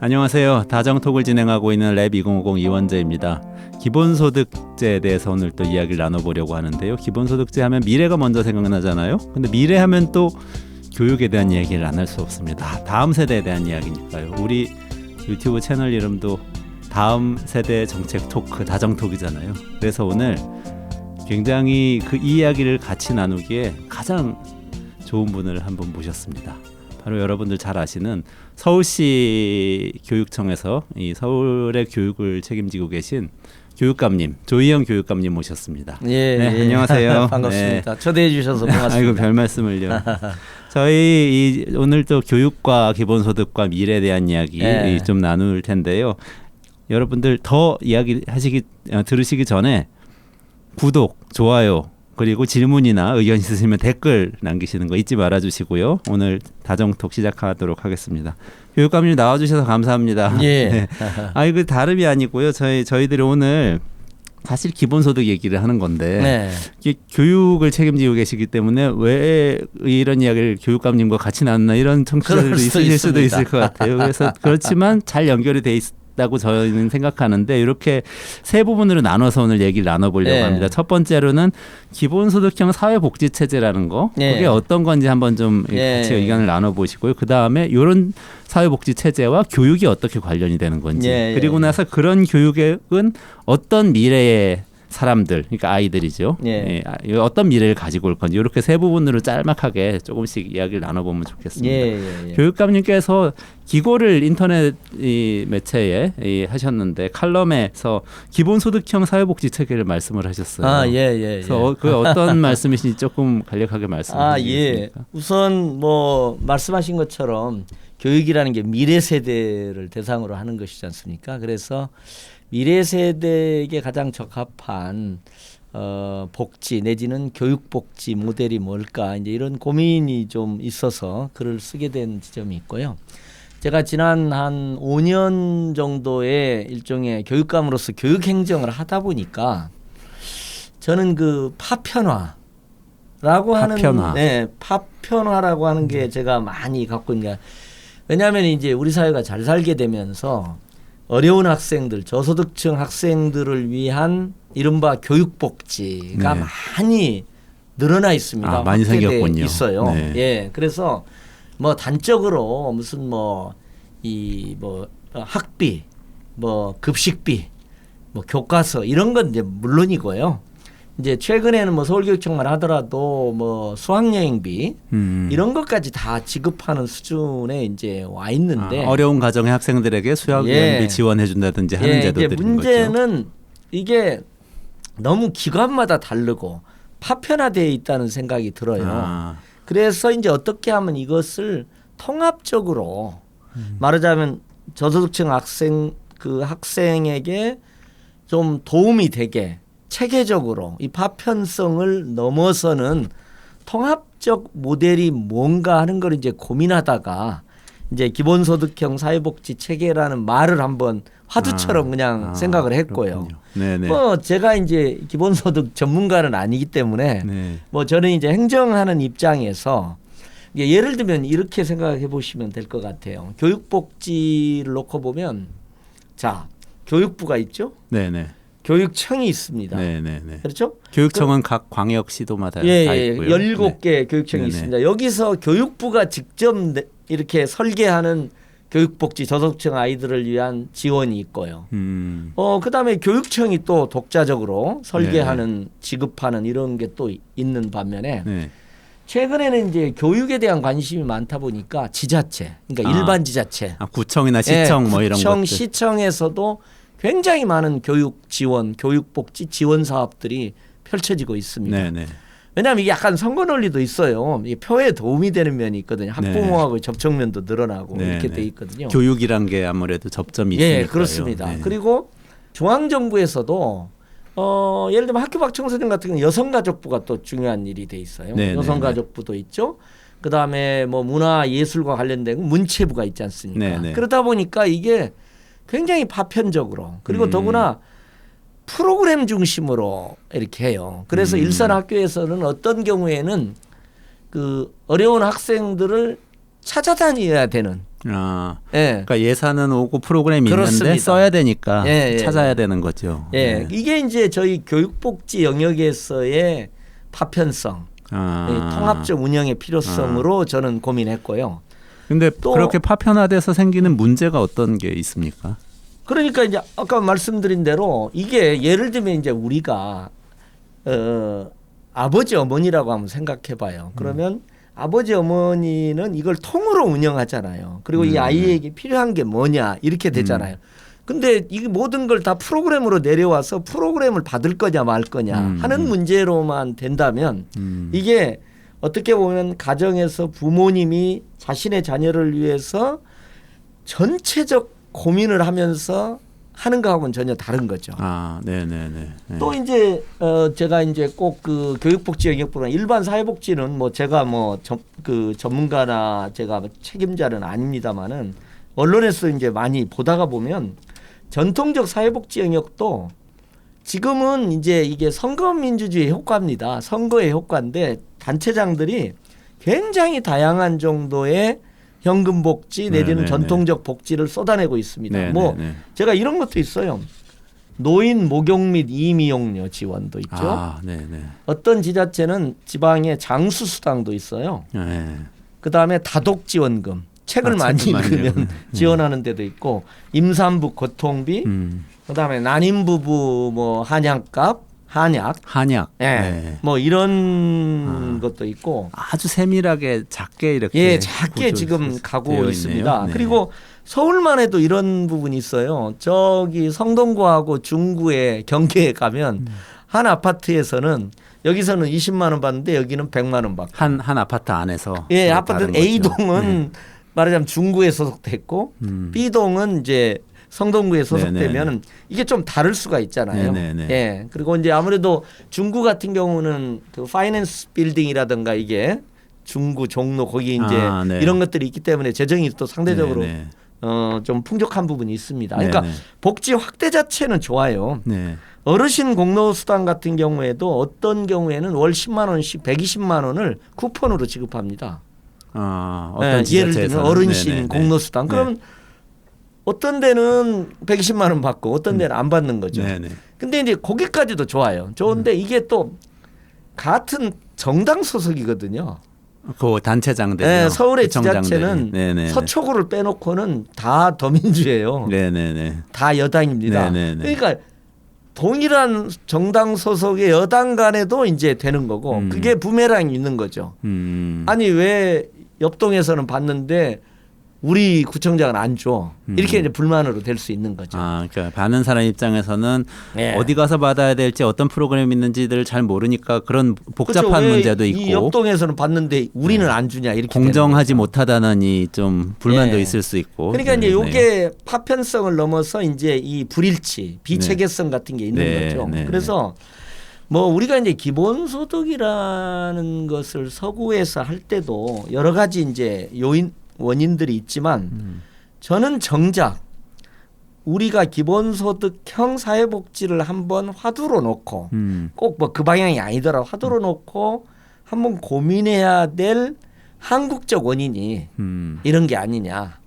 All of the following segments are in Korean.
안녕하세요. 다정톡을 진행하고 있는 랩 2050 이원재입니다. 기본소득제에 대해서 오늘 또 이야기를 나눠보려고 하는데요. 기본소득제 하면 미래가 먼저 생각나잖아요. 근데 미래 하면 또 교육에 대한 이야기를 안 할 수 없습니다. 다음 세대에 대한 이야기니까요. 우리 유튜브 채널 이름도 다음 세대 정책 토크 다정톡이잖아요. 그래서 오늘 굉장히 그 이야기를 같이 나누기에 가장 좋은 분을 한 분 모셨습니다. 바로 여러분들 잘 아시는 서울시 교육청에서 이 서울의 교육을 책임지고 계신 교육감님 조희영 교육감님 모셨습니다. 예, 네, 예. 안녕하세요. 반갑습니다. 네. 초대해 주셔서 고맙습니다. 아이고 별 말씀을요. 저희 오늘 또 교육과 기본소득과 미래에 대한 이야기 예. 좀 나눌 텐데요. 여러분들 더 이야기 들으시기 전에 구독, 좋아요 그리고 질문이나 의견 있으시면 댓글 남기시는 거 잊지 말아주시고요. 오늘 다정톡 시작하도록 하겠습니다. 교육감님 나와주셔서 감사합니다. 예. 네. 이거 다름이 아니고요. 저희들이 오늘 사실 기본소득 얘기를 하는 건데 교육을 책임지고 계시기 때문에 왜 이런 이야기를 교육감님과 같이 나누나 이런 청취자들도 있으실 수도 있을 것 같아요. 그래서 그렇지만 잘 연결이 돼 있다고 저희는 생각하는데 이렇게 세 부분으로 나눠서 오늘 얘기를 나눠보려고 합니다. 첫 번째로는 기본소득형 사회복지체제라는 거 그게 어떤 건지 한번 좀 같이 의견을 나눠보시고요. 그 다음에 이런 사회복지체제와 교육이 어떻게 관련이 되는 건지 그리고 나서 그런 교육은 어떤 미래의 사람들, 그러니까 아이들이죠. 어떤 미래를 가지고 올 건지 이렇게 세 부분으로 짤막하게 조금씩 이야기를 나눠보면 좋겠습니다. 교육감님께서 기고를 인터넷 매체에 하셨는데 칼럼에서 기본소득형 사회복지체계를 말씀을 하셨어요. 그래서 그 어떤 말씀이신지 조금 간략하게 말씀해 주시겠습니까? 우선 뭐 말씀하신 것처럼 교육이라는 게 미래 세대를 대상으로 하는 것이지 않습니까? 그래서 미래 세대에게 가장 적합한 복지 내지는 교육 복지 모델이 뭘까 이제 이런 고민이 좀 있어서 글을 쓰게 된 지점이 있고요. 제가 지난 한 5년 정도의 일종의 교육감으로서 교육 행정을 하다 보니까 저는 그 파편화라고 하는 파편화라고 하는 게 제가 많이 갖고 있는 게 왜냐하면 이제 우리 사회가 잘 살게 되면서 어려운 학생들, 저소득층 학생들을 위한 이른바 교육복지가 많이 늘어나 있습니다. 많이 생겼군요. 있어요. 그래서 뭐 단적으로 무슨 학비, 급식비, 교과서 이런 건 이제 물론이고요. 이제 최근에는 서울교육청만 하더라도 수학여행비 이런 것까지 다 지급하는 수준에 이제 와 있는데 어려운 가정의 학생들에게 수학여행비 지원해 준다든지 하는 제도들인 거죠. 문제는 이게 너무 기관마다 다르고 파편화되어 있다는 생각이 들어요. 그래서 이제 어떻게 하면 이것을 통합적으로 말하자면 저소득층 학생에게 좀 도움이 되게 체계적으로 이 파편성을 넘어서는 통합적 모델이 뭔가 하는 걸 이제 고민하다가 이제 기본소득형 사회복지 체계라는 말을 한번 화두처럼 그냥 생각을 했고요. 제가 이제 기본소득 전문가는 아니기 때문에 저는 이제 행정하는 입장에서 예를 들면 이렇게 생각해 보시면 될 것 같아요. 교육복지를 놓고 보면 자 교육부가 있죠. 교육청이 있습니다. 그렇죠? 교육청은 각 광역시도마다 다 있고요. 17개 교육청이 있습니다. 여기서 교육부가 직접 이렇게 설계하는 교육복지 저소득층 아이들을 위한 지원이 있고요. 그다음에 교육청이 또 독자적으로 설계하는 지급하는 이런 게 또 있는 반면에 최근에는 이제 교육에 대한 관심이 많다 보니까 지자체, 그러니까 일반 지자체, 구청이나 시청 이런 것들, 시청에서도 굉장히 많은 교육 지원, 교육복지 지원 사업들이 펼쳐지고 있습니다. 왜냐하면 이게 약간 선거 논리도 있어요. 이 표에 도움이 되는 면이 있거든요. 학부모하고 접촉면도 늘어나고 이렇게 돼 있거든요. 교육이란 게 아무래도 접점이 있으니까요. 그렇습니다. 그리고 중앙정부에서도 예를 들면 학교 박청소년 같은 경우는 여성가족부가 또 중요한 일이 돼 있어요. 여성가족부도 있죠. 그다음에 문화예술과 관련된 문체부가 있지 않습니까? 그러다 보니까 이게 굉장히 파편적으로 그리고 더구나 프로그램 중심으로 이렇게 해요. 그래서 일선 학교에서는 어떤 경우에는 그 어려운 학생들을 찾아다녀야 되는 그러니까 예산은 오고 프로그램이 그렇습니다. 있는데 써야 되니까 찾아야 되는 거죠. 이게 이제 저희 교육복지 영역에서의 파편성, 통합적 운영의 필요성으로 저는 고민했고요. 근데 또 그렇게 파편화돼서 생기는 문제가 어떤 게 있습니까? 그러니까 이제 아까 말씀드린 대로 이게 예를 들면 이제 우리가 아버지 어머니라고 한번 생각해봐요. 그러면 아버지 어머니는 이걸 통으로 운영하잖아요. 그리고 이 아이에게 필요한 게 뭐냐 이렇게 되잖아요. 근데 이 모든 걸 다 프로그램으로 내려와서 프로그램을 받을 거냐 말 거냐 하는 문제로만 된다면 이게 어떻게 보면 가정에서 부모님이 자신의 자녀를 위해서 전체적 고민을 하면서 하는 거하고는 전혀 다른 거죠. 네네네. 또 이제 제가 이제 꼭 그 교육복지 영역보다 일반 사회복지는 뭐 제가 뭐 그 전문가나 제가 책임자는 아닙니다만은 언론에서 이제 많이 보다가 보면 전통적 사회복지 영역도 지금은 이제 이게 선거민주주의 효과입니다. 선거의 효과인데 단체장들이 굉장히 다양한 정도의 현금 복지 내지는 전통적 복지를 쏟아내고 있습니다. 뭐 제가 이런 것도 있어요. 노인 목욕 및 이미용료 지원도 있죠. 어떤 지자체는 지방에 장수 수당도 있어요. 그다음에 다독 지원금. 책을 많이 읽으면 지원하는 데도 있고 임산부 고통비, 그다음에 난임 부부 뭐 한약값, 한약. 뭐 이런 것도 있고 아주 세밀하게 작게 이렇게 작게 지금 가고 있습니다. 그리고 서울만 해도 이런 부분이 있어요. 저기 성동구하고 중구의 경계에 가면 한 아파트에서는 여기서는 20만 원 받는데 여기는 100만 원 받고 한 아파트 안에서 아파트 A동은 말하자면 중구에 소속됐고 B동은 이제 성동구에 소속되면 이게 좀 다를 수가 있잖아요. 그리고 이제 아무래도 중구 같은 경우는 그 파이낸스 빌딩이라든가 이게 중구 종로 거기 이제 이런 것들이 있기 때문에 재정이 또 상대적으로 좀 풍족한 부분이 있습니다. 그러니까 복지 확대 자체는 좋아요. 어르신 공로수당 같은 경우에도 어떤 경우에는 월 10만 원씩 120만 원을 쿠폰으로 지급합니다. 예를 들면 어르신 공로수당 그럼 어떤 데는 120만 원 받고 어떤 데는 안 받는 거죠. 근데 이제 거기까지도 좋아요. 좋은데 이게 또 같은 정당 소속이거든요. 그 단체장들. 서울의 지자체는 서초구를 빼놓고는 다 더민주예요. 다 여당입니다. 그러니까 동일한 정당 소속의 여당 간에도 이제 되는 거고 그게 부메랑이 있는 거죠. 아니 왜 옆동에서는 받는데 우리 구청장은 안 줘. 이렇게 이제 불만으로 될 수 있는 거죠. 그러니까 받는 사람 입장에서는 어디 가서 받아야 될지 어떤 프로그램이 있는지를 잘 모르니까 그런 복잡한 문제도 있고. 이 옆동에서는 받는데 우리는 안 주냐 이렇게 공정하지 못하다다니 좀 불만도 있을 수 있고. 그러니까 이제 이게 파편성을 넘어서 이제 이 불일치, 비체계성 같은 게 있는 거죠. 그래서 뭐 우리가 이제 기본소득이라는 것을 서구에서 할 때도 여러 가지 이제 원인들이 있지만 저는 정작 우리가 기본소득형 사회복지를 한번 화두로 놓고 꼭 뭐 그 방향이 아니더라도 화두로 놓고 한번 고민해야 될 한국적 원인이 이런 게 아니냐.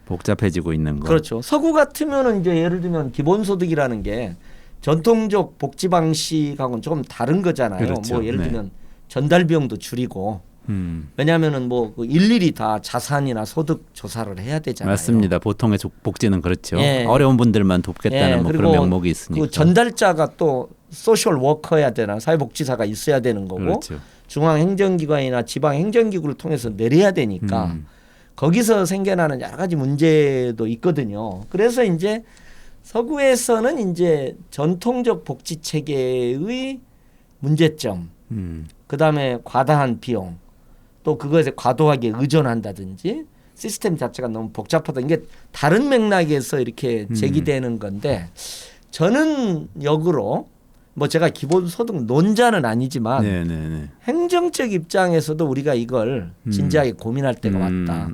복잡해지고 있는 거. 그렇죠. 서구 같으면은 이제 예를 들면 기본소득이라는 게 전통적 복지 방식하고는 조금 다른 거잖아요. 뭐 예를 들면 전달 비용도 줄이고. 왜냐하면은 뭐 일일이 다 자산이나 소득 조사를 해야 되잖아요. 맞습니다. 보통의 복지는 그렇죠. 어려운 분들만 돕겠다는 뭐 그런 명목이 있으니까. 그 전달자가 또 소셜 워커여야 되나 사회복지사가 있어야 되는 거고 중앙행정기관이나 지방행정기구를 통해서 내려야 되니까 거기서 생겨나는 여러 가지 문제도 있거든요. 그래서 이제 서구에서는 이제 전통적 복지 체계의 문제점, 그다음에 과다한 비용. 또 그것에 과도하게 의존한다든지 시스템 자체가 너무 복잡하다. 이게 다른 맥락에서 이렇게 제기되는 건데 저는 역으로 뭐 제가 기본소득 논자는 아니지만 행정적 입장에서도 우리가 이걸 진지하게 고민할 때가 왔다.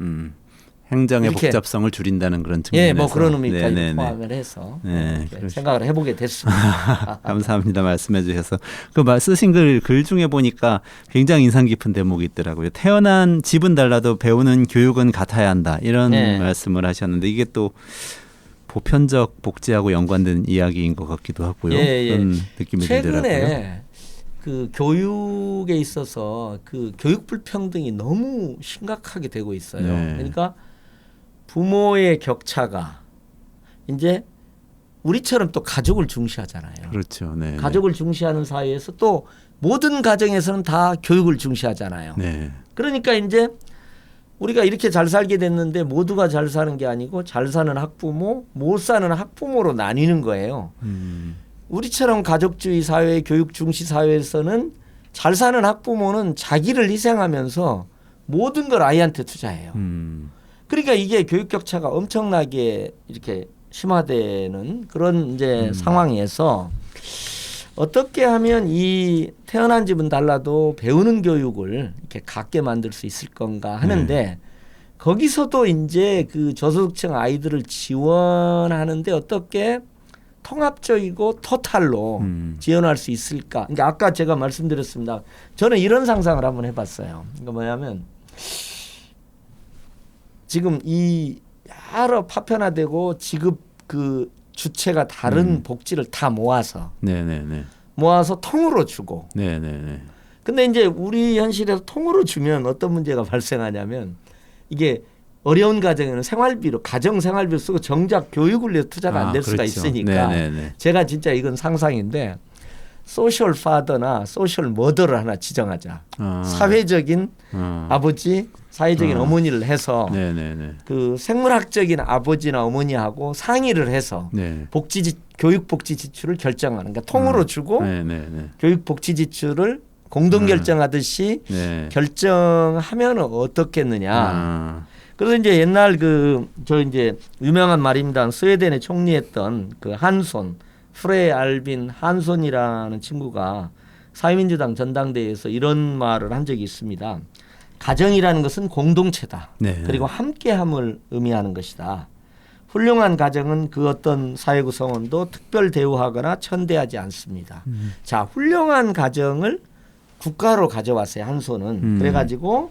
행정의 이렇게. 복잡성을 줄인다는 그런 측면에서 예, 뭐 그런 의미까지 네네네. 포함을 해서 네, 생각을 해보게 됐습니다. 감사합니다. 말씀해 주셔서. 쓰신 글 중에 보니까 굉장히 인상 깊은 대목이 있더라고요. 태어난 집은 달라도 배우는 교육은 같아야 한다. 이런 네. 말씀을 하셨는데 이게 또 보편적 복지하고 연관된 이야기인 것 같기도 하고요. 예. 그런 느낌이 들더라고요. 최근에 그 교육에 있어서 그 교육 불평등이 너무 심각하게 되고 있어요. 네. 그러니까 부모의 격차가 이제 우리처럼 또 가족을 중시하잖아요. 그렇죠. 네. 가족을 중시하는 사회에서 또 모든 가정에서는 다 교육을 중시하잖아요. 네. 그러니까 이제 우리가 이렇게 잘 살게 됐는데 모두가 잘 사는 게 아니고 잘 사는 학부모, 못 사는 학부모로 나뉘는 거예요. 우리처럼 가족주의 사회, 교육 중시 사회에서는 잘 사는 학부모는 자기를 희생하면서 모든 걸 아이한테 투자해요. 그러니까 이게 교육 격차가 엄청나게 이렇게 심화되는 그런 이제 상황에서 어떻게 하면 이 태어난 집은 달라도 배우는 교육을 이렇게 갖게 만들 수 있을 건가 하는데 거기서도 이제 그 저소득층 아이들을 지원하는데 어떻게 통합적이고 토탈로 지원할 수 있을까? 그러니까 아까 제가 말씀드렸습니다. 저는 이런 상상을 한번 해봤어요. 그러니까 뭐냐면 지금 이 여러 파편화되고 지급 그 주체가 다른 복지를 다 모아서 모아서 통으로 주고. 근데 이제 우리 현실에서 통으로 주면 어떤 문제가 발생하냐면 이게 어려운 가정에는 생활비로 가정 생활비를 쓰고 정작 교육을 위해서 투자가 안 될 수가 있으니까 제가 진짜 이건 상상인데 소셜 파더나 소셜 머더를 하나 지정하자. 사회적인 아버지, 사회적인 어머니를 해서 그 생물학적인 아버지나 어머니하고 상의를 해서 교육 복지 지출을 결정하는 그러니까 통으로 주고 교육 복지 지출을 공동 결정하듯이 결정하면 어떻겠느냐. 그래서 이제 옛날 저 이제 유명한 말입니다. 스웨덴에 총리했던 그 한손 프레 알빈 한손이라는 친구가 사회민주당 전당대회에서 이런 말을 한 적이 있습니다. 가정이라는 것은 공동체다. 그리고 함께함을 의미하는 것이다. 훌륭한 가정은 그 어떤 사회 구성원도 특별 대우하거나 천대하지 않습니다. 자, 훌륭한 가정을 국가로 가져왔어요. 한손은. 그래가지고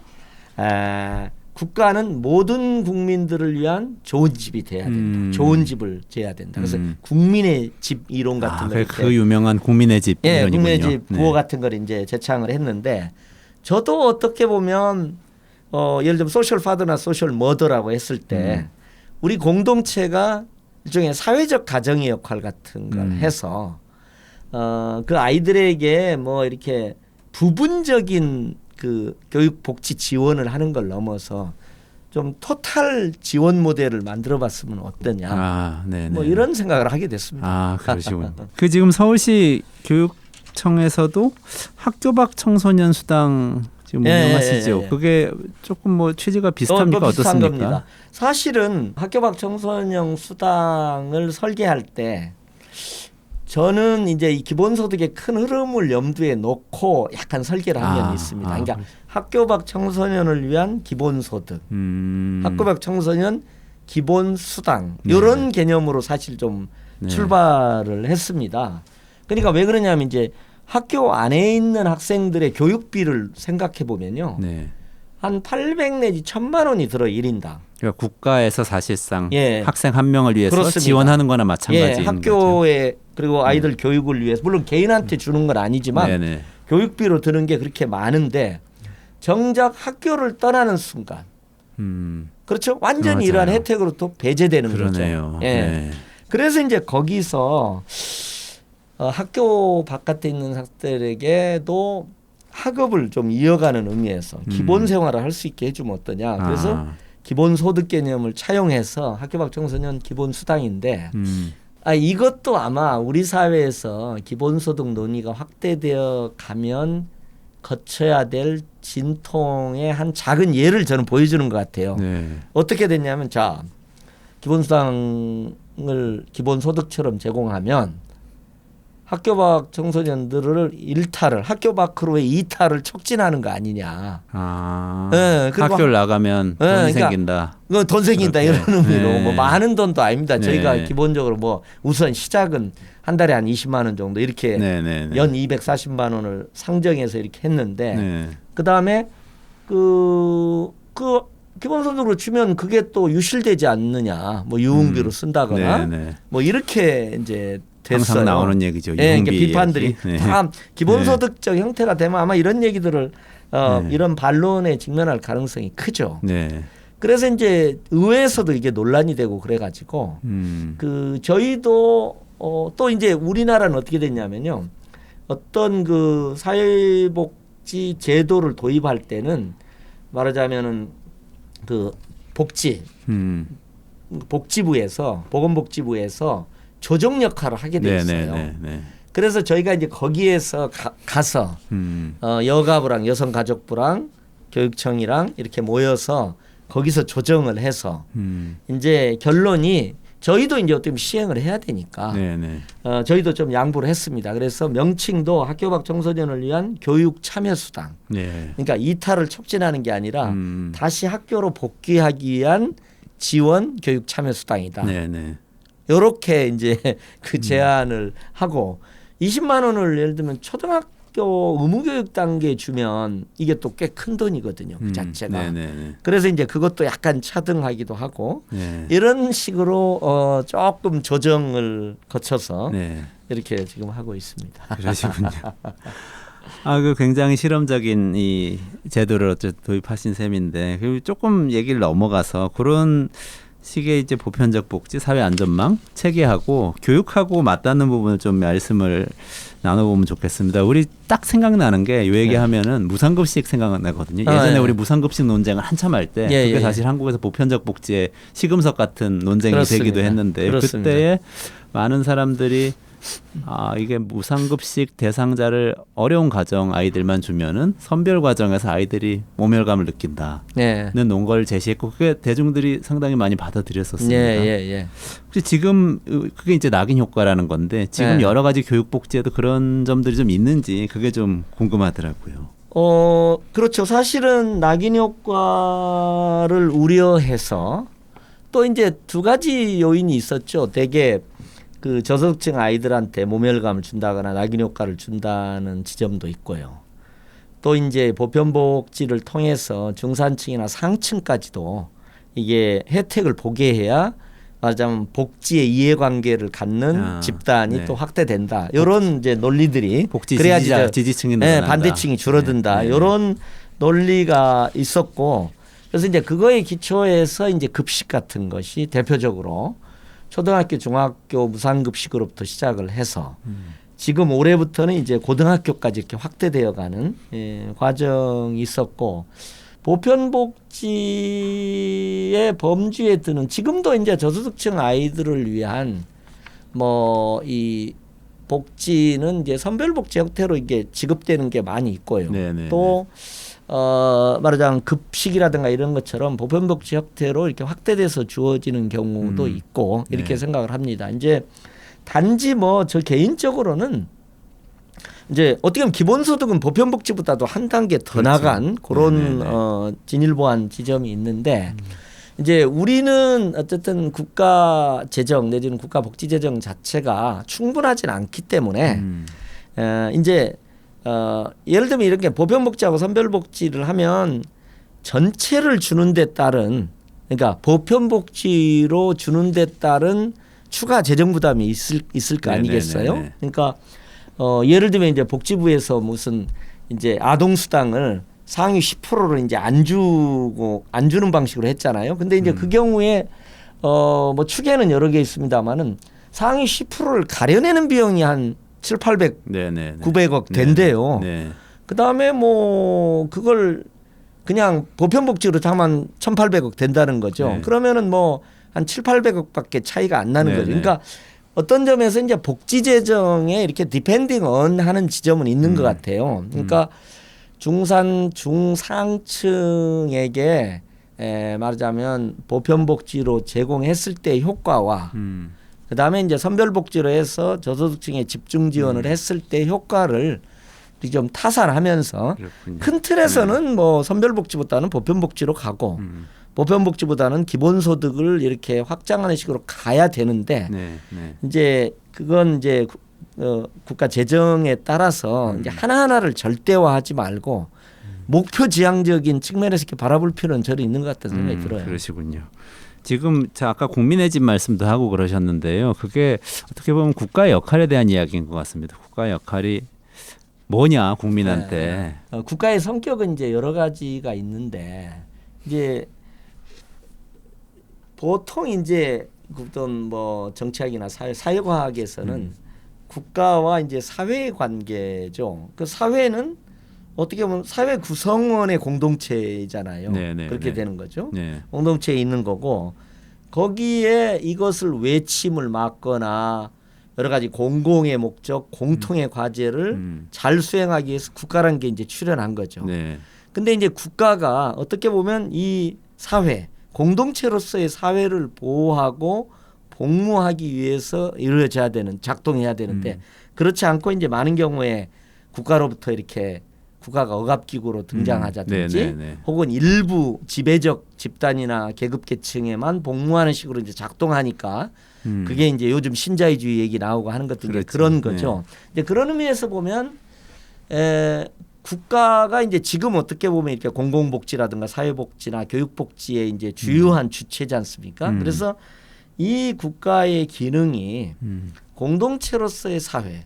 국가는 모든 국민들을 위한 좋은 집이 돼야 된다. 좋은 집을 지어야 된다. 그래서 국민의 집 이론 같은 거. 그 유명한 국민의 집 이론이군요. 국민의 집 구호 같은 걸 이제 제창을 했는데 저도 어떻게 보면 예를 들면 소셜 파더나 소셜 머더라고 했을 때 우리 공동체가 일종의 사회적 가정의 역할 같은 걸 해서 그 아이들에게 뭐 이렇게 부분적인 그 교육 복지 지원을 하는 걸 넘어서 좀 토탈 지원 모델을 만들어 봤으면 어떠냐. 뭐 이런 생각을 하게 됐습니다. 그러시군요. 그 지금 서울시 교육청에서도 학교 밖 청소년 수당 지금 운영하시죠. 그게 조금 뭐 취지가 비슷합니까? 비슷한 어떻습니까? 겁니다. 사실은 학교 밖 청소년 수당을 설계할 때 저는 이제 이 기본소득의 큰 흐름을 염두에 놓고 약간 설계를 한 면이 있습니다. 그러니까 학교 밖 청소년을 위한 기본소득, 학교 밖 청소년 기본수당 이런 개념으로 사실 좀 출발을 했습니다. 그러니까 왜 그러냐면 이제 학교 안에 있는 학생들의 교육비를 생각해 보면요. 한 800 내지 1000만 원이 들어 1인당. 그러니까 국가에서 사실상 학생 한 명을 위해서 그렇습니다. 지원하는 거나 마찬가지인 학교에 거죠. 그리고 아이들 교육을 위해서 물론 개인한테 주는 건 아니지만 교육비로 드는 게 그렇게 많은데 정작 학교를 떠나는 순간 그렇죠. 완전히 이러한 혜택으로 또 배제되는 거죠. 그래서 이제 거기서 학교 바깥에 있는 학생들에게도 학업을 좀 이어가는 의미에서 기본 생활을 할 수 있게 해주면 어떠냐. 그래서 기본소득 개념을 차용해서 학교 밖 청소년 기본수당인데 이것도 아마 우리 사회에서 기본소득 논의가 확대되어 가면 거쳐야 될 진통의 한 작은 예를 저는 보여주는 것 같아요. 어떻게 됐냐면 자 기본수당을 기본소득처럼 제공하면 학교 밖 청소년들을 일탈을 학교 밖으로의 이탈을 촉진하는 거 아니냐. 네, 학교를 나가면 돈이 그러니까 생긴다. 돈 생긴다 이런 의미로 네. 뭐 많은 돈도 아닙니다. 저희가 네. 기본적으로 뭐 우선 시작은 한 달에 한 20만 원 정도 이렇게 연 240만 원을 상정해서 이렇게 했는데 그다음에 그 기본소득으로 주면 그게 또 유실되지 않느냐. 뭐 유흥비로 쓴다거나 뭐 이렇게 이제 됐어요. 항상 나오는 얘기죠. 네, 비판들이 다 기본소득적 형태가 되면 아마 이런 얘기들을 이런 반론에 직면할 가능성이 크죠. 그래서 이제 의회에서도 이게 논란이 되고 그래가지고 그 저희도 또 이제 우리나라는 어떻게 됐냐면요. 어떤 그 사회복지 제도를 도입할 때는 말하자면은 그 복지부에서 보건복지부에서 조정 역할을 하게 돼 있어요. 그래서 저희가 이제 거기에서 가서 여가부랑 여성가족부랑 교육청이랑 이렇게 모여서 거기서 조정을 해서 이제 결론이 저희도 이제 어떻게 시행을 해야 되니까 저희도 좀 양보를 했습니다. 그래서 명칭도 학교 밖 청소년을 위한 교육 참여 수당. 그러니까 이탈을 촉진하는 게 아니라 다시 학교로 복귀하기 위한 지원 교육 참여 수당이다. 요렇게 이제 그 제안을 하고 20만 원을 예를 들면 초등학교 의무교육 단계에 주면 이게 또 꽤 큰 돈이거든요. 그 자체가. 그래서 이제 그것도 약간 차등하기도 하고 이런 식으로 조금 조정을 거쳐서 이렇게 지금 하고 있습니다. 그러시군요. 그 굉장히 실험적인 이 제도를 어쨌든 도입하신 셈인데 조금 얘기를 넘어가서 그런 식의 이제 보편적 복지, 사회 안전망 체계하고 교육하고 맞닿는 부분을 좀 말씀을 나눠보면 좋겠습니다. 우리 딱 생각나는 게 이 얘기하면은 무상급식 생각나거든요. 예전에 우리 무상급식 논쟁을 한참 할 때 그게 사실 한국에서 보편적 복지의 시금석 같은 논쟁이 그렇습니다. 되기도 했는데 그렇습니다. 그때에 많은 사람들이 이게 무상급식 대상자를 어려운 가정 아이들만 주면은 선별 과정에서 아이들이 모멸감을 느낀다는 논거를 제시했고 그게 대중들이 상당히 많이 받아들였었습니다. 혹시 지금 그게 이제 낙인 효과라는 건데 지금 여러 가지 교육 복지에도 그런 점들이 좀 있는지 그게 좀 궁금하더라고요. 그렇죠. 사실은 낙인 효과를 우려해서 또 이제 두 가지 요인이 있었죠. 대개 그 저소득층 아이들한테 모멸감을 준다거나 낙인 효과를 준다는 지점도 있고요. 또 이제 보편복지를 통해서 중산층이나 상층까지도 이게 혜택을 보게 해야 말하자면 복지의 이해관계를 갖는 집단이 또 확대된다. 이런 이제 논리들이 복지 그래야지 지지층이 반대층이 줄어든다. 이런 논리가 있었고 그래서 이제 그거에 기초해서 이제 급식 같은 것이 대표적으로 초등학교, 중학교 무상급식으로부터 시작을 해서 지금 올해부터는 이제 고등학교까지 이렇게 확대되어가는 과정이 있었고 보편복지의 범주에 드는 지금도 이제 저소득층 아이들을 위한 뭐 이 복지는 이제 선별복지 형태로 이게 지급되는 게 많이 있고요. 또 말하자면 급식이라든가 이런 것처럼 보편복지 형태로 이렇게 확대돼서 주어지는 경우도 있고 이렇게 생각을 합니다. 이제 단지 뭐 저 개인적으로는 이제 어떻게 보면 기본소득은 보편복지보다도 한 단계 더 나간 그런 진일보한 지점이 있는데 이제 우리는 어쨌든 국가 재정 내지는 국가 복지 재정 자체가 충분하진 않기 때문에 이제 예를 들면 이렇게 보편복지하고 선별복지를 하면 전체를 주는 데 따른 그러니까 보편복지로 주는 데 따른 추가 재정 부담이 있을 거 아니겠어요? 그러니까 예를 들면 이제 복지부에서 무슨 이제 아동수당을 상위 10%를 이제 안 주는 방식으로 했잖아요. 근데 이제 그 경우에 뭐 추계는 여러 개 있습니다만은 상위 10%를 가려내는 비용이 한 700, 900억 된대요. 그다음에 뭐 그걸 그냥 보편복지로 하면 1,800억 된다는 거죠. 그러면은 뭐 한 700~800억밖에 차이가 안 나는 거죠. 그러니까 어떤 점에서 이제 복지 재정에 이렇게 디펜딩 언 하는 지점은 있는 것 같아요. 그러니까 중상층에게 말하자면 보편복지로 제공했을 때 효과와 그다음에 이제 선별복지로 해서 저소득층에 집중 지원을 했을 때 효과를 좀 타산하면서 그렇군요. 큰 틀에서는 뭐 선별복지보다는 보편복지로 가고 보편복지보다는 기본소득을 이렇게 확장하는 식으로 가야 되는데 네, 네. 이제 그건 이제 국가 재정에 따라서 이제 하나하나를 절대화하지 말고 목표 지향적인 측면에서 이렇게 바라볼 필요는 저는 있는 것 같다는 생각이 들어요. 그러시군요. 지금 아까 국민의 집 말씀도 하고 그러셨는데요. 그게 어떻게 보면 국가의 역할에 대한 이야기인 것 같습니다. 국가의 역할이 뭐냐 국민한테. 국가의 성격은 이제 여러 가지가 있는데 이제 보통 이제 어떤 뭐 정치학이나 사회과학에서는 국가와 이제 사회의 관계죠. 그 사회는 어떻게 보면 사회 구성원의 공동체잖아요. 네네, 그렇게 네. 되는 거죠. 네. 공동체에 있는 거고 거기에 이것을 외침을 막거나 여러 가지 공공의 목적, 공통의 과제를 잘 수행하기 위해서 국가라는 게 이제 출현한 거죠. 네. 근데 이제 국가가 어떻게 보면 이 사회, 공동체로서의 사회를 보호하고 복무하기 위해서 이루어져야 되는, 작동해야 되는데 그렇지 않고 이제 많은 경우에 국가로부터 이렇게 국가가 억압기구로 등장하자든지 네네네. 혹은 일부 지배적 집단이나 계급계층에만 복무하는 식으로 이제 작동하니까 그게 이제 요즘 신자유주의 얘기 나오고 하는 것도 이제 그런 거죠. 이제 그런 의미에서 보면 국가가 이제 지금 어떻게 보면 이렇게 공공복지라든가 사회복지나 교육복지의 이제 주요한 주체지 않습니까? 그래서 이 국가의 기능이 공동체로서의 사회에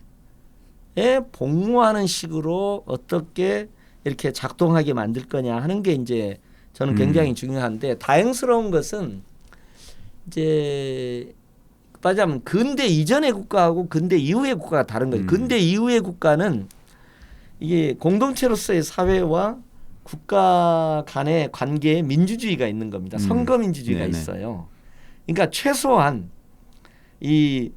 복무하는 식으로 어떻게 이렇게 작동하게 만들 거냐 하는 게 이제 저는 굉장히 중요한데 다행스러운 것은 이제 말하자면 근대 이전의 국가하고 근대 이후의 국가가 다른 거예요. 근대 이후의 국가는 이게 공동체로서의 사회와 국가 간의 관계에 민주주의가 있는 겁니다. 선거 민주주의가 네네. 있어요. 그러니까 최소한 이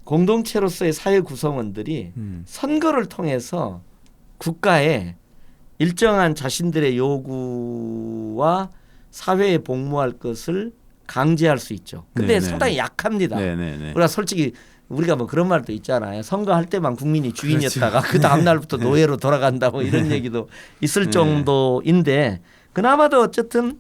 공동체로서의 사회 구성원들이 선거를 통해서 국가에 일정한 자신들의 요구와 사회에 복무할 것을 강제할 수 있죠. 근데 네네. 상당히 약합니다. 네네네. 우리가 솔직히 우리가 뭐 그런 말도 있잖아요. 선거할 때만 국민이 주인이었다가 그 다음 날부터 노예로 돌아간다고 이런 얘기도 있을 정도인데 그나마도 어쨌든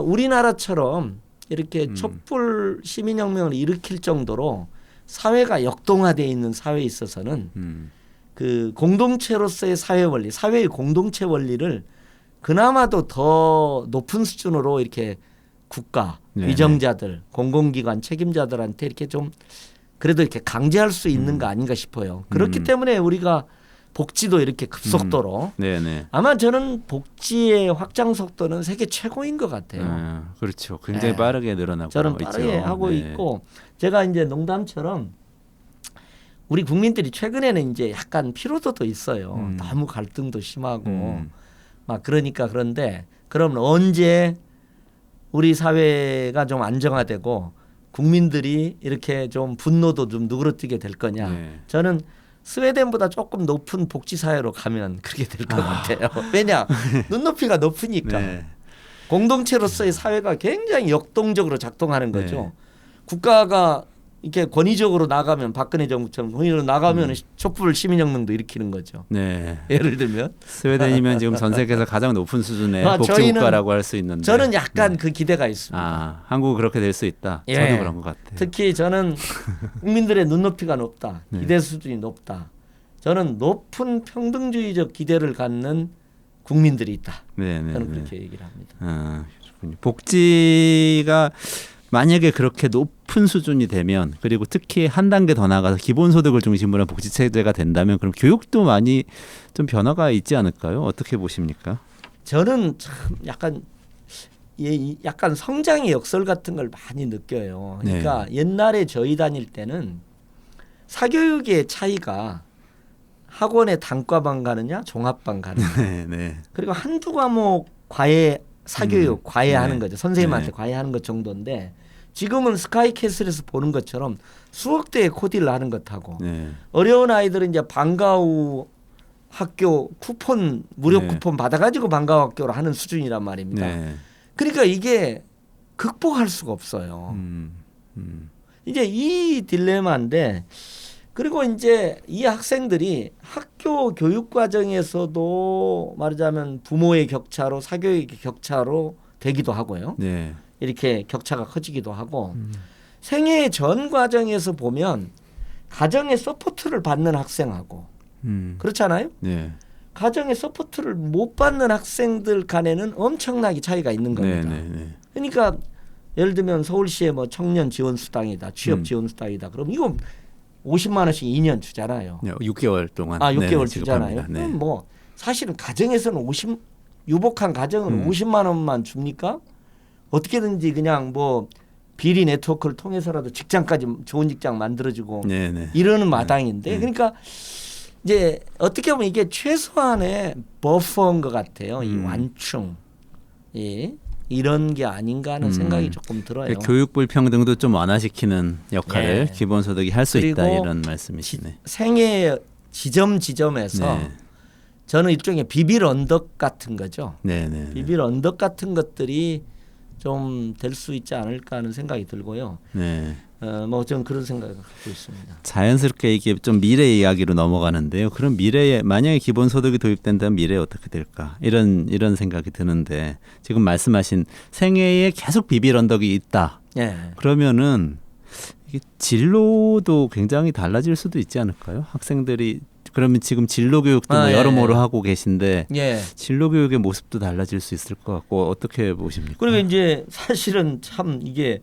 우리나라처럼 이렇게 촛불 시민혁명을 일으킬 정도로 사회가 역동화되어 있는 사회에 있어서는 그 공동체로서의 사회 원리, 사회의 공동체 원리를 그나마도 더 높은 수준으로 이렇게 국가, 네네. 위정자들, 공공기관 책임자들한테 이렇게 좀 그래도 이렇게 강제할 수 있는 거 아닌가 싶어요. 그렇기 때문에 우리가 복지도 이렇게 급속도로 네네. 아마 저는 복지의 확장 속도는 세계 최고인 것 같아요. 그렇죠. 굉장히 네. 빠르게 늘어나고 저는 빠르게 있죠. 하고 네. 있고 제가 이제 농담처럼 우리 국민들이 최근에는 이제 약간 피로도도 있어요. 너무 갈등도 심하고 막 그러니까 그런데 그럼 언제 우리 사회가 좀 안정화되고 국민들이 이렇게 좀 분노도 좀 누그러뜨게 될 거냐. 네. 저는 스웨덴보다 조금 높은 복지 사회로 가면 그렇게 될 것 같아요. 왜냐 눈높이가 높으니까 네. 공동체로서의 사회가 굉장히 역동적으로 작동하는 거죠. 네. 국가가 이렇게 권위적으로 나가면 박근혜 정부처럼 권위적으로 나가면 촛불 시민혁명도 일으키는 거죠. 네. 예를 들면 스웨덴이면 지금 전 세계에서 가장 높은 수준의 복지국가라고 할 수 있는데 저는 약간 그 기대가 있습니다. 한국은 그렇게 될 수 있다. 예. 저도 그런 것 같아요. 특히 저는 국민들의 눈높이가 높다. 네. 기대 수준이 높다. 저는 높은 평등주의적 기대를 갖는 국민들이 있다. 네네. 저는 그렇게 얘기를 합니다. 그렇군요. 복지가 만약에 그렇게 높은 수준이 되면 그리고 특히 한 단계 더 나가서 기본소득을 중심으로 한 복지 체제가 된다면 그럼 교육도 많이 좀 변화가 있지 않을까요? 어떻게 보십니까? 저는 참 약간 성장의 역설 같은 걸 많이 느껴요. 그러니까 옛날에 저희 다닐 때는 사교육의 차이가 학원에 단과반 가느냐 종합반 가느냐 네. 그리고 한두 과목 과외 사교육 과외하는 네. 거죠. 선생님한테 네. 과외하는 것 정도인데 지금은 스카이캐슬에서 보는 것처럼 수억 대의 코디를 하는 것하고 네. 어려운 아이들은 이제 방과 후 학교 쿠폰 무료 네. 쿠폰 받아가지고 방과 후 학교로 하는 수준이란 말입니다. 네. 그러니까 이게 극복할 수가 없어요. 이제 이 딜레마인데 그리고 이제 이 학생들이 학교 교육 과정에서도 말하자면 부모의 격차로 사교육의 격차로 되기도 하고요. 네. 이렇게 격차가 커지기도 하고 생애 전 과정에서 보면 가정의 서포트를 받는 학생하고 그렇잖아요. 네. 가정의 서포트를 못 받는 학생들 간에는 엄청나게 차이가 있는 겁니다. 네, 네, 네. 그러니까 예를 들면 서울시의 뭐 청년 지원 수당이다, 취업 지원 수당이다. 그럼 이거 50만 원씩 2년 주잖아요. 네, 6개월 동안. 6개월 네, 주잖아요. 지급합니다. 네. 그럼 뭐 사실은 가정에서는 유복한 가정은 50만 원만 줍니까? 어떻게든지 그냥 뭐 비리 네트워크를 통해서라도 직장까지 좋은 직장 만들어주고 네, 네. 이러는 마당인데 그러니까 이제 어떻게 보면 이게 최소한의 버퍼인 것 같아요. 이 완충, 이런 게 아닌가 하는 생각이 조금 들어요. 교육 불평등도 좀 완화시키는 역할을 네. 기본소득이 할 수 있다 그리고 이런 말씀이시네. 생애 지점에서 네. 저는 일종의 비빌 언덕 같은 거죠. 네, 네. 비빌 언덕 같은 것들이 좀 될 수 있지 않을까 하는 생각이 들고요. 네. 뭐 저는 그런 생각을 갖고 있습니다. 자연스럽게 이게 좀 미래 이야기로 넘어가는데요. 그럼 미래에 만약에 기본소득이 도입된다면 미래에 어떻게 될까? 이런 생각이 드는데 지금 말씀하신 생애에 계속 비빌 언덕이 있다. 예. 그러면은 이게 진로도 굉장히 달라질 수도 있지 않을까요? 학생들이 그러면 지금 진로 교육도 뭐 예, 여러모로 예. 하고 계신데 예. 진로 교육의 모습도 달라질 수 있을 것 같고 어떻게 보십니까? 그리고 이제 사실은 참 이게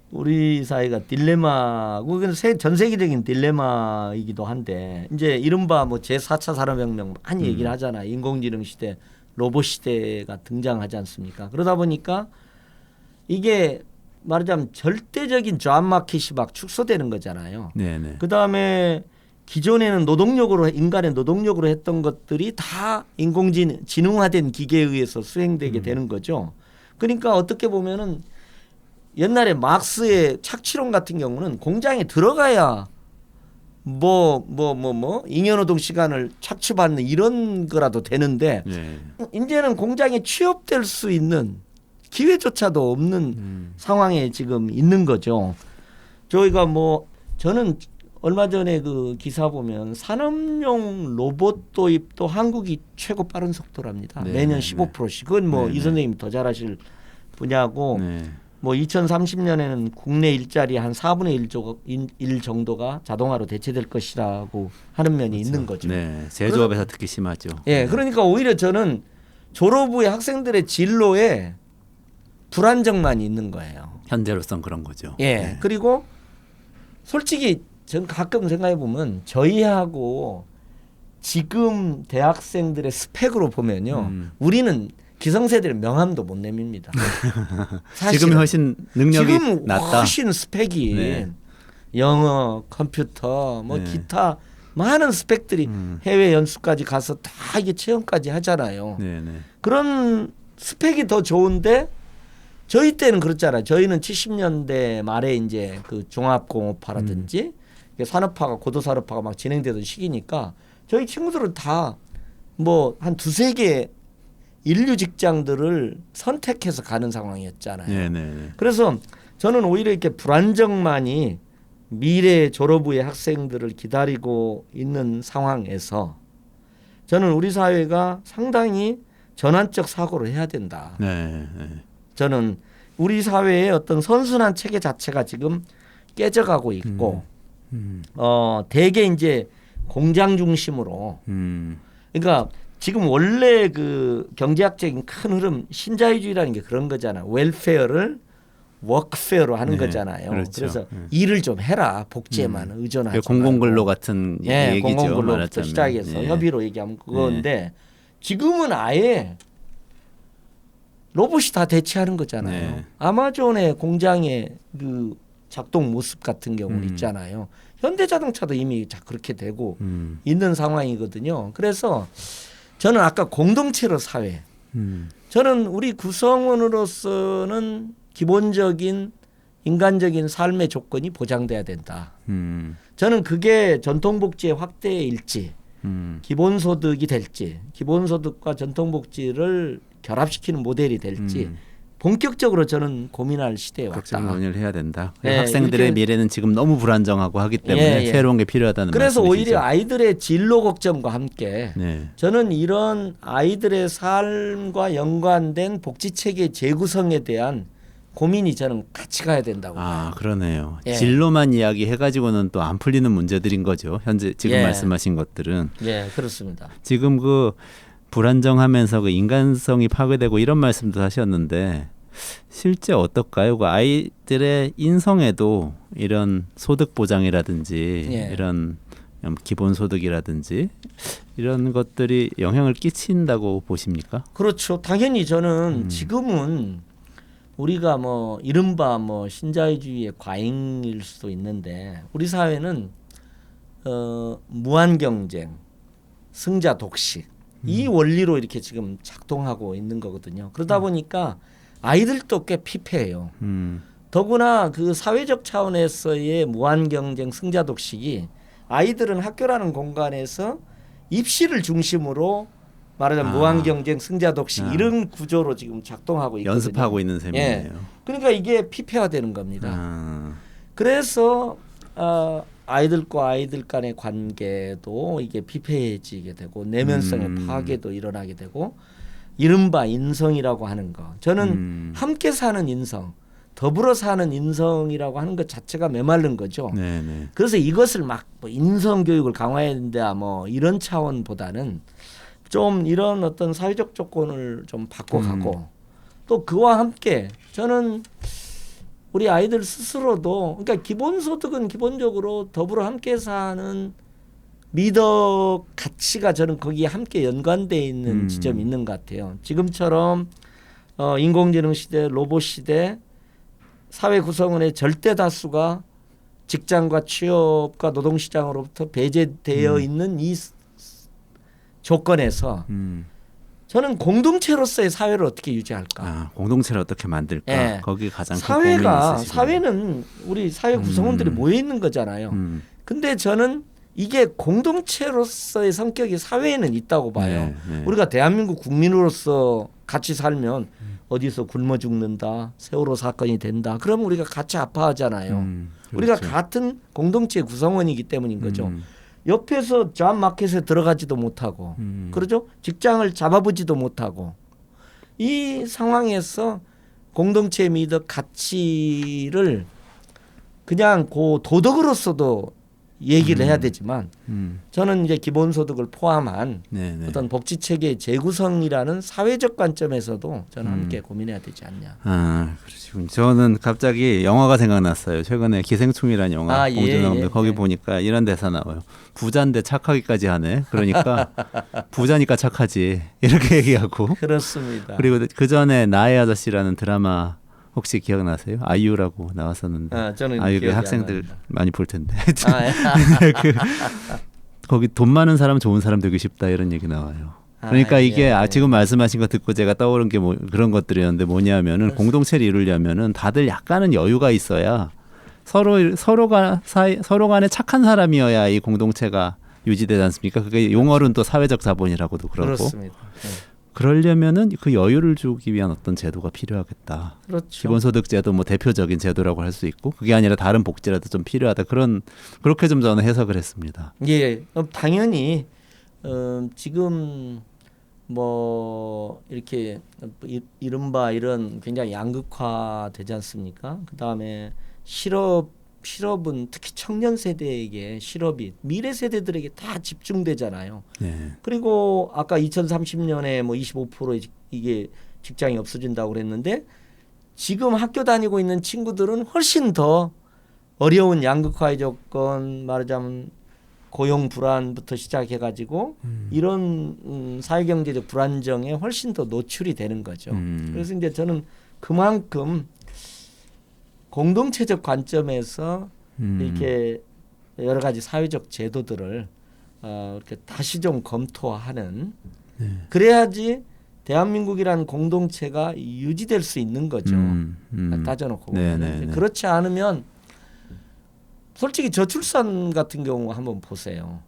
우리 사회가 딜레마고 전 세계적인 딜레마이기도 한데 이제 이른바 뭐 제4차 산업혁명 많이 얘기를 하잖아요. 인공지능 시대, 로봇 시대가 등장하지 않습니까? 그러다 보니까 이게 말하자면 절대적인 잡 마켓이 막 축소되는 거잖아요. 네네. 그다음에 기존에는 인간의 노동력으로 했던 것들이 다 지능화된 기계에 의해서 수행되게 되는 거죠. 그러니까 어떻게 보면은 옛날에 막스의 착취론 같은 경우는 공장에 들어가야 잉여노동 시간을 착취받는 이런 거라도 되는데 네. 이제는 공장에 취업될 수 있는 기회조차도 없는 상황에 지금 있는 거죠. 저희가 저는 얼마 전에 그 기사 보면 산업용 로봇 도입도 한국이 최고 빠른 속도랍니다. 네, 매년 네, 15%씩. 그건 이 선생님이 더 잘하실 분야고 네. 2030년에는 국내 일자리 한 4분의 1 정도가 자동화로 대체될 것이라고 하는 면이 있는 거죠. 네. 제조업에서 특히 심하죠. 예, 그러니까 오히려 저는 졸업 후에 학생들의 진로에 불안정만이 있는 거예요. 현재로선 그런 거죠. 예. 네. 그리고 솔직히 전 가끔 생각해 보면 저희하고 지금 대학생들의 스펙으로 보면요. 우리는 기성세대는 명함도 못 내밉니다. 지금 훨씬 능력이 지금 낮다. 훨씬 스펙이 네. 영어, 컴퓨터, 네. 기타 많은 스펙들이 해외 연수까지 가서 다 이게 체험까지 하잖아요. 네네. 그런 스펙이 더 좋은데 저희 때는 그렇잖아요. 저희는 70년대 말에 이제 그 종합공업화라든지 산업화가 고도산업화가 막 진행되던 시기니까 저희 친구들은 다 한 두세 개 인류 직장들을 선택해서 가는 상황이었잖아요. 네네. 그래서 저는 오히려 이렇게 불안정만이 미래 졸업 후의 학생들을 기다리고 있는 상황에서 저는 우리 사회가 상당히 전환적 사고를 해야 된다. 네. 저는 우리 사회의 어떤 선순환 체계 자체가 지금 깨져가고 있고 대개 이제 공장 중심으로 그러니까 지금 원래 그 경제학적인 큰 흐름 신자유주의라는 게 그런 거잖아요. 웰페어를 워크페어로 하는 네, 거잖아요. 그렇죠. 그래서 일을 좀 해라. 복지에만 의존하지 말고. 공공근로 같은 얘기죠. 공공근로부터 말하자면. 시작해서 협의로 얘기하면 그건데 지금은 아예 로봇이 다 대체하는 거잖아요. 네. 아마존의 공장의 그 작동 모습 같은 경우는 있잖아요. 현대자동차도 이미 그렇게 되고 있는 상황이거든요. 그래서 저는 아까 공동체로 사회. 저는 우리 구성원으로서는 기본적인 인간적인 삶의 조건이 보장돼야 된다. 저는 그게 전통복지의 확대일지 기본소득이 될지 기본소득과 전통복지를 결합시키는 모델이 될지 본격적으로 저는 고민할 시대에 국정 왔다. 논의를 해야 된다. 네, 학생들의 이렇게, 미래는 지금 너무 불안정하고 하기 때문에 새로운 게 필요하다는 그래서 말씀이시죠. 오히려 아이들의 진로 걱정과 함께 네. 저는 이런 아이들의 삶과 연관된 복지 체계 재구성에 대한 고민이 저는 같이 가야 된다고 봐요. 그러네요. 예. 진로만 이야기해가지고는 또 안 풀리는 문제들인 거죠. 현재 지금 말씀하신 것들은. 예, 그렇습니다. 지금 그 불안정하면서 그 인간성이 파괴되고 이런 말씀도 하셨는데 실제 어떨까요? 그 아이들의 인성에도 이런 소득 보장이라든지 이런 기본 소득이라든지 이런 것들이 영향을 끼친다고 보십니까? 그렇죠. 당연히 저는 지금은 우리가 뭐 이른바 뭐 신자유주의의 과잉일 수도 있는데 우리 사회는 무한 경쟁, 승자 독식 이 원리로 이렇게 지금 작동하고 있는 거거든요. 그러다 보니까 아이들도 꽤 피폐해요. 더구나 그 사회적 차원에서의 무한 경쟁, 승자 독식이 아이들은 학교라는 공간에서 입시를 중심으로 말하자면 무한 경쟁, 승자 독식 이런 구조로 지금 작동하고 있거든요. 연습하고 있는 셈이네요. 그러니까 이게 피폐화되는 겁니다. 그래서 아이들과 아이들 간의 관계도 이게 피폐해지게 되고 내면성의 파괴도 일어나게 되고 이른바 인성이라고 하는 거. 저는 함께 사는 인성, 더불어 사는 인성이라고 하는 것 자체가 메마른 거죠. 네네. 그래서 이것을 막 뭐 인성 교육을 강화해야 된다 뭐 이런 차원보다는 좀 이런 어떤 사회적 조건을 좀 바꿔가고 또 그와 함께 저는 우리 아이들 스스로도 그러니까 기본소득은 기본적으로 더불어 함께 사는 미덕 가치가 저는 거기에 함께 연관되어 있는 지점이 있는 것 같아요. 지금처럼 인공지능 시대, 로봇 시대 사회 구성원의 절대 다수가 직장과 취업과 노동시장으로부터 배제되어 있는 이 조건에서 저는 공동체로서의 사회를 어떻게 유지할까? 공동체를 어떻게 만들까? 거기 가장 큰 사회가 고민이 사회는 우리 사회 구성원들이 모여 있는 거잖아요. 근데 저는 이게 공동체로서의 성격이 사회에는 있다고 봐요. 우리가 대한민국 국민으로서 같이 살면 어디서 굶어 죽는다, 세월호 사건이 된다. 그러면 우리가 같이 아파하잖아요. 우리가 그렇죠. 같은 공동체 구성원이기 때문인 거죠. 옆에서 잡마켓에 들어가지도 못하고 그러죠? 직장을 잡아보지도 못하고 이 상황에서 공동체 미덕 가치를 그냥 그 도덕으로서도 얘기를 해야 되지만 저는 이제 기본소득을 포함한 어떤 복지 체계의 재구성이라는 사회적 관점에서도 저는 함께 고민해야 되지 않냐. 그러시군요. 저는 갑자기 영화가 생각났어요. 최근에 기생충이라는 영화 봉준호 거기 보니까 이런 대사 나와요. 부자인데 착하기까지 하네. 그러니까 부자니까 착하지 이렇게 얘기하고. 그렇습니다. 그리고 그 전에 나의 아저씨라는 드라마 혹시 기억나세요? 아이유라고 나왔었는데. 저는 아이유 학생들 많이 볼 텐데. 예. 거기 돈 많은 사람 좋은 사람 되고 싶다 이런 얘기 나와요. 그러니까 이게 지금 말씀하신 거 듣고 제가 떠오른 게 그런 것들이었는데 뭐냐면은 공동체를 이루려면은 다들 약간은 여유가 있어야 서로 간에 착한 사람이어야 이 공동체가 유지되지 않습니까? 그게 용어로는 또 사회적 자본이라고도 그러고. 그렇습니다. 그러려면은 그 여유를 주기 위한 어떤 제도가 필요하겠다. 그렇죠. 기본소득제도 뭐 대표적인 제도라고 할 수 있고 그게 아니라 다른 복지라도 좀 필요하다. 그렇게 좀 저는 해석을 했습니다. 예, 당연히 지금 뭐 이렇게 이른바 이런 굉장히 양극화되지 않습니까? 그 다음에 실업은 특히 청년 세대에게 실업이 미래 세대들에게 다 집중되잖아요. 그리고 아까 2030년에 뭐 25% 이게 직장이 없어진다고 그랬는데 지금 학교 다니고 있는 친구들은 훨씬 더 어려운 양극화의 조건 말하자면 고용 불안부터 시작해가지고 이런 사회경제적 불안정에 훨씬 더 노출이 되는 거죠. 그래서 이제 저는 그만큼 공동체적 관점에서 이렇게 여러 가지 사회적 제도들을 이렇게 다시 좀 검토하는 그래야지 대한민국이라는 공동체가 유지될 수 있는 거죠. 따져놓고 보면. 그렇지 않으면 솔직히 저출산 같은 경우 한번 보세요.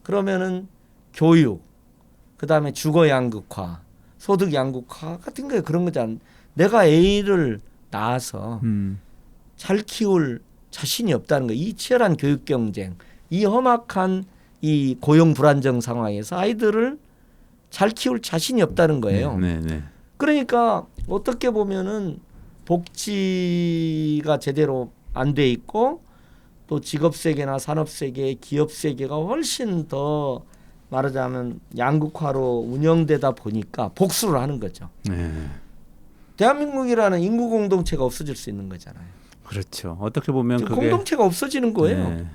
그러면은 교육, 그다음에 주거 양극화, 소득 양극화 같은 거 그런 거잖아요. 내가 A를 낳아서 잘 키울 자신이 없다는 거. 이 치열한 교육 경쟁, 이 험악한 이 고용 불안정 상황에서 아이들을 잘 키울 자신이 없다는 거예요. 그러니까 어떻게 보면은 복지가 제대로 안 돼 있고 또 직업 세계나 산업 세계, 기업 세계가 훨씬 더 말하자면 양극화로 운영되다 보니까 복수를 하는 거죠. 대한민국이라는 인구 공동체가 없어질 수 있는 거잖아요. 그렇죠. 어떻게 보면 그게 공동체가 없어지는 거예요.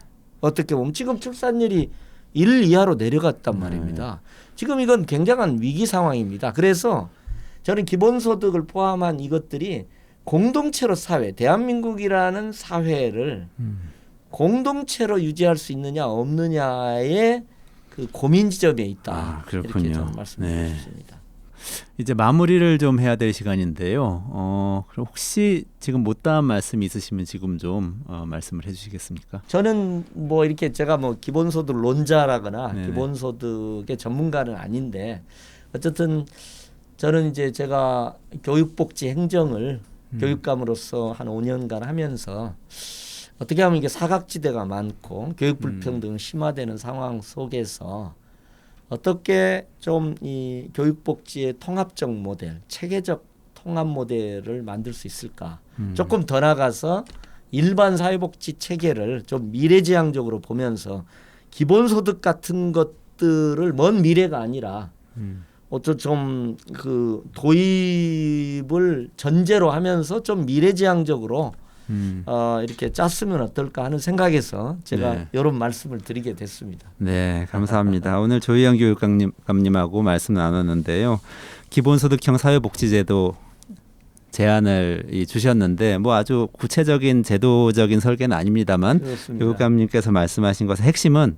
어떻게 보면 지금 출산율이 1 이하로 내려갔단 말입니다. 지금 이건 굉장한 위기 상황입니다. 그래서 저는 기본소득을 포함한 이것들이 공동체로 사회, 대한민국이라는 사회를 공동체로 유지할 수 있느냐 없느냐의 그 고민 지점에 있다. 그렇군요. 이렇게 좀 말씀드리고 싶습니다. 이제 마무리를 좀 해야 될 시간인데요. 그럼 혹시 지금 못다한 말씀 있으시면 지금 좀 말씀을 해주시겠습니까? 저는 뭐 이렇게 제가 뭐 기본소득 론자라거나 기본소득의 전문가는 아닌데 어쨌든 저는 이제 제가 교육복지 행정을 교육감으로서 한 5년간 하면서 어떻게 하면 이게 사각지대가 많고 교육 불평등이 심화되는 상황 속에서 어떻게 좀 이 교육복지의 통합적 모델, 체계적 통합 모델을 만들 수 있을까? 조금 더 나가서 일반 사회복지 체계를 좀 미래지향적으로 보면서 기본소득 같은 것들을 먼 미래가 아니라 좀 그 도입을 전제로 하면서 좀 미래지향적으로 이렇게 짰으면 어떨까 하는 생각에서 제가 이런 말씀을 드리게 됐습니다. 네, 감사합니다. 오늘 조희영 교육감님하고 말씀 나눴는데요. 기본소득형 사회복지제도 제안을 주셨는데 뭐 아주 구체적인 제도적인 설계는 아닙니다만 그렇습니다. 교육감님께서 말씀하신 것의 핵심은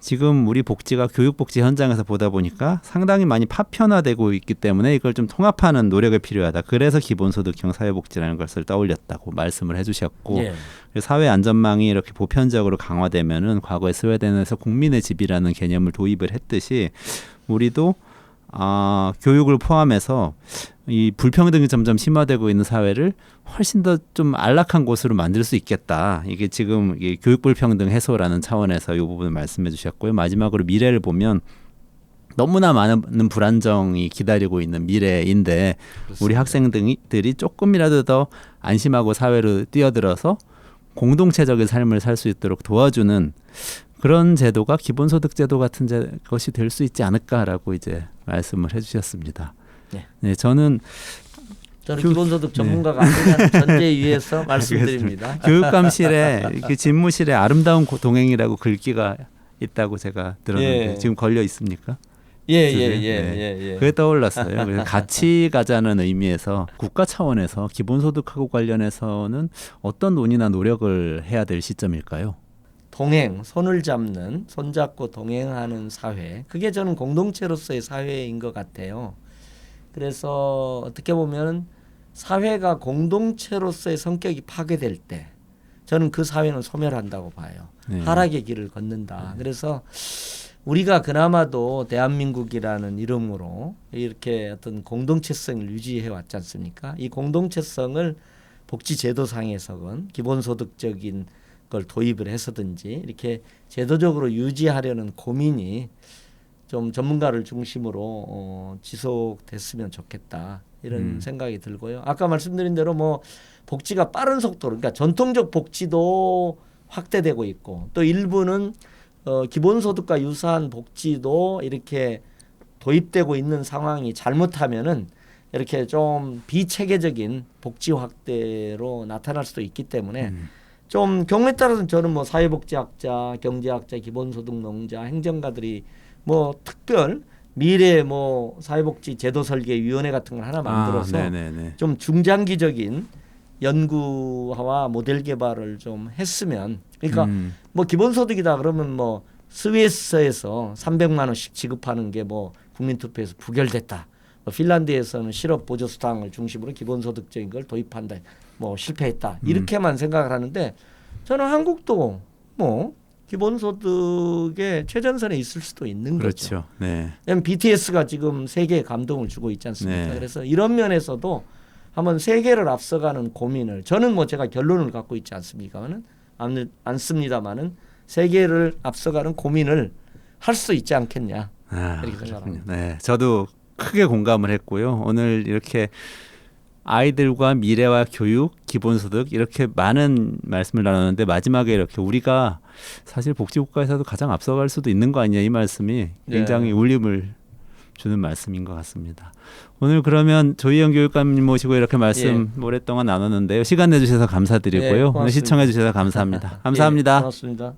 지금 우리 복지가 교육복지 현장에서 보다 보니까 상당히 많이 파편화되고 있기 때문에 이걸 좀 통합하는 노력이 필요하다. 그래서 기본소득형 사회복지라는 것을 떠올렸다고 말씀을 해주셨고 사회 안전망이 이렇게 보편적으로 강화되면은 과거에 스웨덴에서 국민의 집이라는 개념을 도입을 했듯이 우리도 교육을 포함해서 이 불평등이 점점 심화되고 있는 사회를 훨씬 더 좀 안락한 곳으로 만들 수 있겠다. 이게 지금 이게 교육 불평등 해소라는 차원에서 이 부분을 말씀해 주셨고요. 마지막으로 미래를 보면 너무나 많은 불안정이 기다리고 있는 미래인데 그렇습니다. 우리 학생들이 조금이라도 더 안심하고 사회로 뛰어들어서 공동체적인 삶을 살 수 있도록 도와주는 그런 제도가 기본소득 제도 같은 것이 될 수 있지 않을까라고 이제 말씀을 해주셨습니다. 네, 저는 기본소득 전문가가 아니라는 전제에 의해서 말씀드립니다. 교육감실에 그 집무실에 아름다운 동행이라고 글귀가 있다고 제가 들었는데 지금 걸려 있습니까? 그게 떠올랐어요. 그래서 같이 가자는 의미에서 국가 차원에서 기본소득하고 관련해서는 어떤 논의나 노력을 해야 될 시점일까요? 동행, 손을 잡는, 손잡고 동행하는 사회. 그게 저는 공동체로서의 사회인 것 같아요. 그래서 어떻게 보면 사회가 공동체로서의 성격이 파괴될 때 저는 그 사회는 소멸한다고 봐요. 하락의 길을 걷는다. 그래서 우리가 그나마도 대한민국이라는 이름으로 이렇게 어떤 공동체성을 유지해 왔지 않습니까? 이 공동체성을 복지제도상에서건 기본소득적인 걸 도입을 해서든지 이렇게 제도적으로 유지하려는 고민이 좀 전문가를 중심으로 지속됐으면 좋겠다 이런 생각이 들고요. 아까 말씀드린 대로 뭐 복지가 빠른 속도로 그러니까 전통적 복지도 확대되고 있고 또 일부는 기본소득과 유사한 복지도 이렇게 도입되고 있는 상황이 잘못하면은 이렇게 좀 비체계적인 복지 확대로 나타날 수도 있기 때문에 좀 경우에 따라서는 저는 뭐 사회복지학자, 경제학자, 기본소득논자, 행정가들이 뭐 특별 미래 뭐 사회복지 제도 설계 위원회 같은 걸 하나 만들어서 좀 중장기적인 연구와 모델 개발을 좀 했으면 그러니까 뭐 기본소득이다 그러면 뭐 스위스에서 300만 원씩 지급하는 게 뭐 국민투표에서 부결됐다. 뭐 핀란드에서는 실업 보조 수당을 중심으로 기본소득적인 걸 도입한다. 뭐 실패했다. 이렇게만 생각을 하는데 저는 한국도 뭐 기본소득의 최전선에 있을 수도 있는 그렇죠. 거죠. BTS가 지금 세계에 감동을 주고 있지 않습니까? 그래서 이런 면에서도 한번 세계를 앞서가는 고민을 저는 뭐 제가 결론을 갖고 있지 않습니까만은 않습니다만은 세계를 앞서가는 고민을 할 수 있지 않겠냐 이렇게 생각합니다. 네, 저도 크게 공감을 했고요. 오늘 이렇게 아이들과 미래와 교육, 기본소득 이렇게 많은 말씀을 나눴는데 마지막에 이렇게 우리가 사실 복지국가에서도 가장 앞서갈 수도 있는 거 아니냐 이 말씀이 굉장히 울림을 주는 말씀인 것 같습니다. 오늘 그러면 조희영 교육감님 모시고 이렇게 말씀 오랫동안 나눴는데요. 시간 내주셔서 감사드리고요. 오늘 시청해 주셔서 감사합니다. 감사합니다. 고맙습니다.